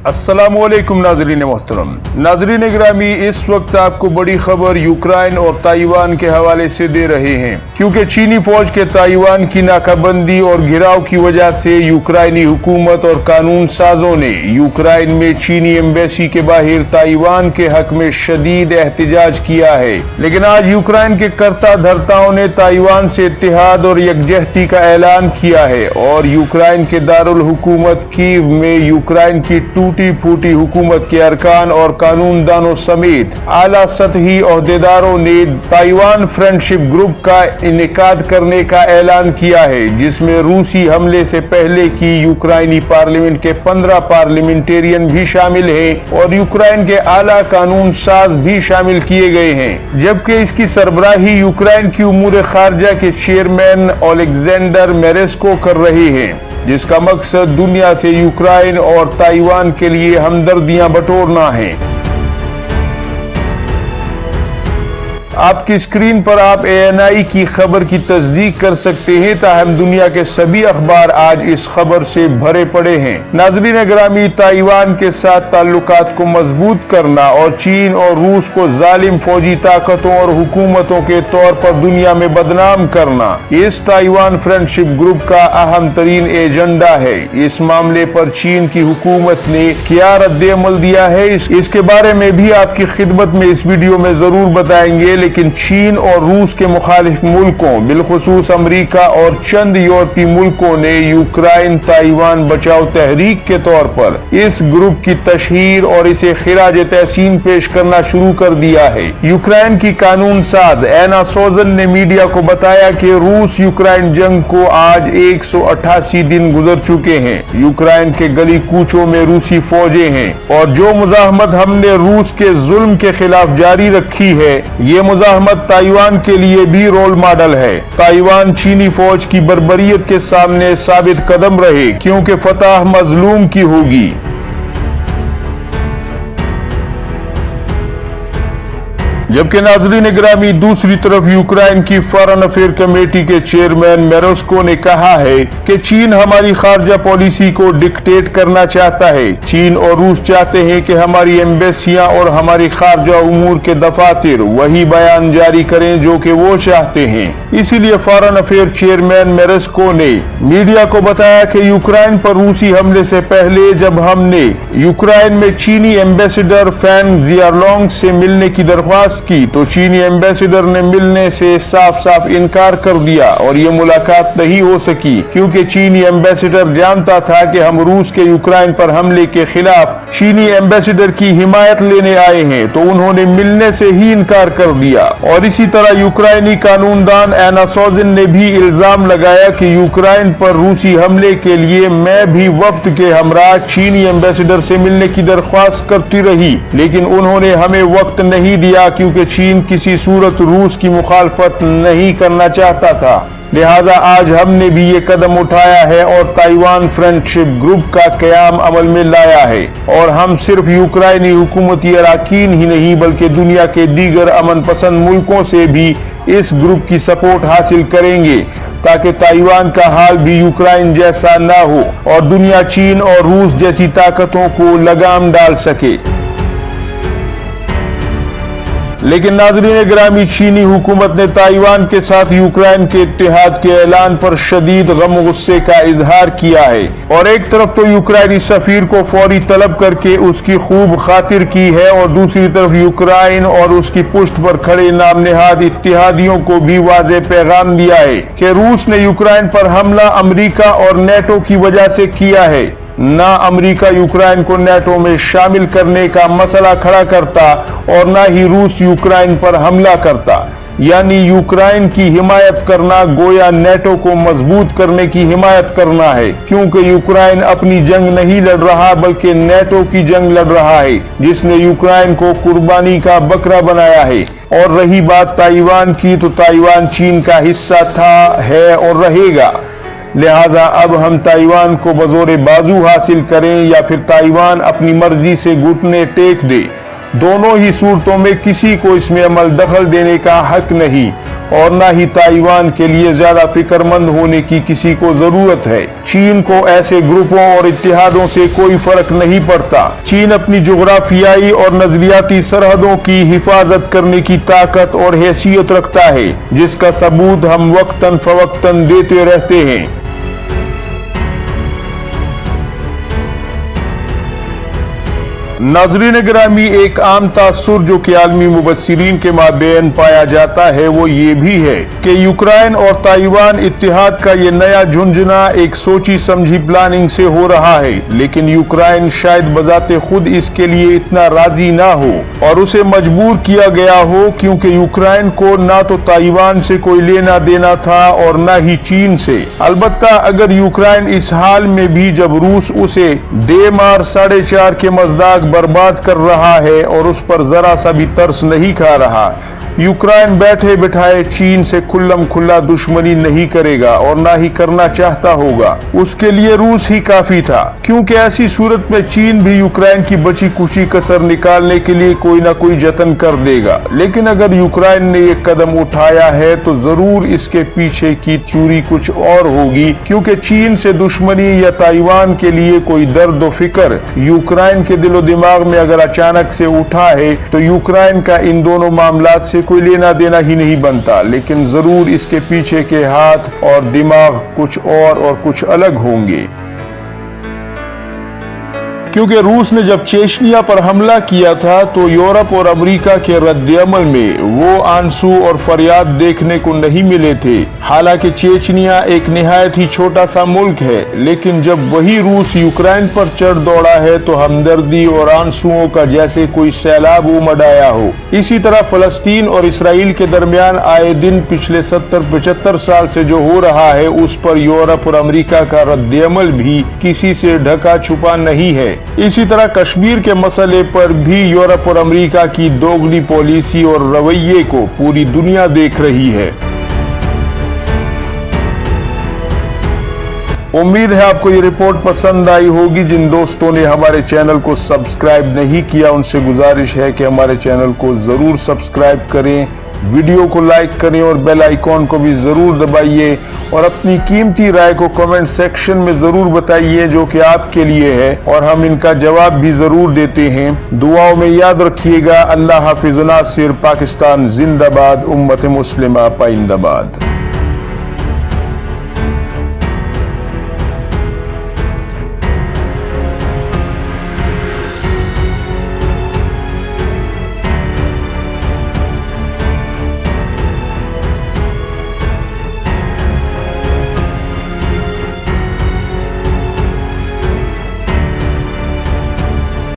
अस्सलामुअलैकुम नाज़रीन मोहतरम। नाज़रीन गिरामी, इस वक्त आपको बड़ी खबर यूक्रेन और ताइवान के हवाले से दे रहे हैं, क्योंकि चीनी फौज के ताइवान की नाकाबंदी और घिराव की वजह से यूक्रेनी हुकूमत और कानून साजों ने यूक्रेन में चीनी एम्बेसी के बाहर ताइवान के हक में शदीद एहतजाज किया है। लेकिन आज यूक्रेन के कर्ता धर्ताओं ने ताइवान से इत्तेहाद और यकजहती का ऐलान किया है और यूक्रेन के दारुल हुकूमत कीव में यूक्रेन की टूटी फूटी हुकूमत के अरकान और कानून दानों समेत आला सतही ओहदेदारों ने ताइवान फ्रेंडशिप ग्रुप का इनेकाद करने का ऐलान किया है, जिसमें रूसी हमले से पहले की यूक्रेनी पार्लियामेंट के 15 पार्लियामेंटेरियन भी शामिल हैं और यूक्रेन के आला कानून साज भी शामिल किए गए हैं। जबकि इसकी सरबराही यूक्रेन की उमूर खारजा के चेयरमैन ओलेक्जेंडर मेरेस्को कर रहे हैं, जिसका मकसद दुनिया से यूक्रेन और ताइवान के लिए हमदर्दियां बटोरना है। आपकी स्क्रीन पर आप ANI की खबर की तस्दीक कर सकते हैं, ताहम दुनिया के सभी अखबार आज इस खबर से भरे पड़े हैं। नाज़रीन गिरामी, ताइवान के साथ ताल्लुकात को मजबूत करना और चीन और रूस को जालिम फौजी ताकतों और हुकूमतों के तौर पर दुनिया में बदनाम करना इस ताइवान फ्रेंडशिप ग्रुप का अहम तरीन एजेंडा है। इस मामले पर चीन की हुकूमत ने क्या रद्द-ए-अमल दिया है, इसके बारे में भी आपकी खिदमत में इस वीडियो में जरूर बताएंगे। लेकिन चीन और रूस के मुखालिफ मुल्कों, बिलखुसूस अमरीका और चंद यूरोपीय मुल्कों ने यूक्रेन ताइवान बचाओ तहरीक के तौर पर इस ग्रुप की तशहीर और इसे खिराज तहसीन पेश करना शुरू कर दिया है। यूक्रेन की कानून साज एना सोजन ने मीडिया को बताया कि रूस यूक्रेन जंग को आज 188 दिन गुजर चुके हैं। यूक्रेन के गली कूचों में रूसी फौजें हैं और जो मुजाहमत हमने रूस के जुल्म के खिलाफ जारी रखी है, ये मुजाहमत ताइवान के लिए भी रोल मॉडल है। ताइवान चीनी फौज की बर्बरियत के सामने साबित कदम रहे, क्योंकि फतह मजलूम की होगी। जबकि नाज़रीन गिरामी, दूसरी तरफ यूक्रेन की फॉरेन अफेयर कमेटी के चेयरमैन मेरेस्को ने कहा है कि चीन हमारी खारजा पॉलिसी को डिक्टेट करना चाहता है। चीन और रूस चाहते हैं कि हमारी एम्बेसियां और हमारी खारजा उमूर के दफातर वही बयान जारी करें जो कि वो चाहते हैं। इसीलिए फॉरेन अफेयर चेयरमैन मेरेस्को ने मीडिया को बताया कि यूक्रेन पर रूसी हमले से पहले जब हमने यूक्रेन में चीनी एम्बेसडर फैंग जियालोंग से मिलने की दरख्वास्त की तो चीनी एम्बेसडर ने मिलने से साफ साफ इनकार कर दिया और ये मुलाकात नहीं हो सकी, क्योंकि चीनी एम्बेसडर जानता था कि हम रूस के यूक्रेन पर हमले के खिलाफ चीनी एम्बेसडर की हिमायत लेने आए हैं, तो उन्होंने मिलने से ही इनकार कर दिया। और इसी तरह यूक्रेनी कानूनदान एना सोजिन ने भी इल्जाम लगाया कि यूक्रेन पर रूसी हमले के लिए मैं भी वफ्द के हमरा चीनी एम्बेसडर से मिलने की दरख्वास्त करती रही, लेकिन उन्होंने हमें वक्त नहीं दिया, क्योंकि चीन किसी सूरत रूस की मुखालफत नहीं करना चाहता था। लिहाजा आज हमने भी ये कदम उठाया है और ताइवान फ्रेंडशिप ग्रुप का क़याम अमल में लाया है। और हम सिर्फ यूक्रेनी हुकूमती अरकान ही नहीं बल्कि दुनिया के दीगर अमन पसंद मुल्कों से भी इस ग्रुप की सपोर्ट हासिल करेंगे, ताकि ताइवान का हाल भी यूक्रेन जैसा ना हो और दुनिया चीन और रूस जैसी ताकतों को लगाम डाल सके। लेकिन नाज़रीन गिरामी, चीनी हुकूमत ने ताइवान के साथ यूक्रेन के इत्तेहाद के ऐलान पर शदीद गम गुस्से का इजहार किया है और एक तरफ तो यूक्रेनी सफीर को फौरी तलब करके उसकी खूब खातिर की है और दूसरी तरफ यूक्रेन और उसकी पुश्त पर खड़े नाम नेहाद इत्तेहादियों को भी वाज़े पैगाम दिया है कि रूस ने यूक्रेन पर हमला अमरीका और नेटो की वजह से किया है। ना अमरीका यूक्रेन को नेटो में शामिल करने का मसला खड़ा करता और ना ही रूस यूक्रेन पर हमला करता। यानी यूक्रेन की हिमायत करना गोया नेटो को मजबूत करने की हिमायत करना है, क्योंकि यूक्रेन अपनी जंग नहीं लड़ रहा बल्कि नेटो की जंग लड़ रहा है, जिसने यूक्रेन को कुर्बानी का बकरा बनाया है। और रही बात ताइवान की, तो ताइवान चीन का हिस्सा था, है और रहेगा। लिहाजा अब हम ताइवान को बजोरे बाजू हासिल करें या फिर ताइवान अपनी मर्जी से घुटने टेक दे, दोनों ही सूरतों में किसी को इसमें अमल दखल देने का हक नहीं और न ही ताइवान के लिए ज्यादा फिक्रमंद होने की किसी को जरूरत है। चीन को ऐसे ग्रुपों और इत्तेहादों से कोई फर्क नहीं पड़ता। चीन अपनी जुग्राफियाई और नजरियाती सरहदों की हिफाजत करने की ताकत और हैसियत रखता है, जिसका सबूत हम वक्तन फवक्तन देते रहते हैं। नाज़रीन गिरामी, एक आम तासुर जो कि आलमी मुबस्सिरीन के माबेन पाया जाता है वो ये भी है कि यूक्रेन और ताइवान इत्तेहाद का ये नया झुंझुना एक सोची समझी प्लानिंग से हो रहा है, लेकिन यूक्रेन शायद बजाते खुद इसके लिए इतना राजी ना हो और उसे मजबूर किया गया हो, क्योंकि यूक्रेन को ना तो ताइवान से कोई लेना देना था और ना ही चीन से। अलबत्ता अगर यूक्रेन इस हाल में भी जब रूस उसे दे मार 4.5 के मजदाक बर्बाद कर रहा है और उस पर जरा सा भी तरस नहीं खा रहा, यूक्रेन बैठे बिठाए चीन से खुल्लम खुल्ला दुश्मनी नहीं करेगा और ना ही करना चाहता होगा। उसके लिए रूस ही काफी था, क्योंकि ऐसी सूरत में चीन भी यूक्रेन की बची कुची कसर निकालने के लिए कोई ना कोई जतन कर देगा। लेकिन अगर यूक्रेन ने ये कदम उठाया है तो जरूर इसके पीछे की थ्योरी कुछ और होगी, क्योंकि चीन से दुश्मनी या ताइवान के लिए कोई दर्द व फिक्र यूक्रेन के दिलो दिमाग में अगर अचानक से उठा है तो यूक्रेन का इन दोनों मामलात से कोई लेना देना ही नहीं बनता। लेकिन जरूर इसके पीछे के हाथ और दिमाग कुछ और कुछ अलग होंगे, क्योंकि रूस ने जब चेचनिया पर हमला किया था तो यूरोप और अमेरिका के रद्द-ए-अमल में वो आंसू और फरियाद देखने को नहीं मिले थे। हालांकि चेचनिया एक निहायत ही छोटा सा मुल्क है, लेकिन जब वही रूस यूक्रेन पर चढ़ दौड़ा है तो हमदर्दी और आंसुओं का जैसे कोई सैलाब उमड़ आया हो। इसी तरह फलस्तीन और इसराइल के दरमियान आए दिन पिछले 70-75 साल से जो हो रहा है, उस पर यूरोप और अमेरिका का रद्द-ए-अमल भी किसी से ढका छुपा नहीं है। इसी तरह कश्मीर के मसले पर भी यूरोप और अमेरिका की दोगली पॉलिसी और रवैये को पूरी दुनिया देख रही है। उम्मीद है आपको ये रिपोर्ट पसंद आई होगी। जिन दोस्तों ने हमारे चैनल को सब्सक्राइब नहीं किया उनसे गुजारिश है कि हमारे चैनल को जरूर सब्सक्राइब करें, वीडियो को लाइक करें और बेल आइकॉन को भी जरूर दबाइए और अपनी कीमती राय को कमेंट सेक्शन में जरूर बताइए, जो कि आपके लिए है और हम इनका जवाब भी जरूर देते हैं। दुआओं में याद रखिएगा। अल्लाह हाफिज़। नासिर पाकिस्तान जिंदाबाद, उम्मत मुस्लिमा पाइंदाबाद।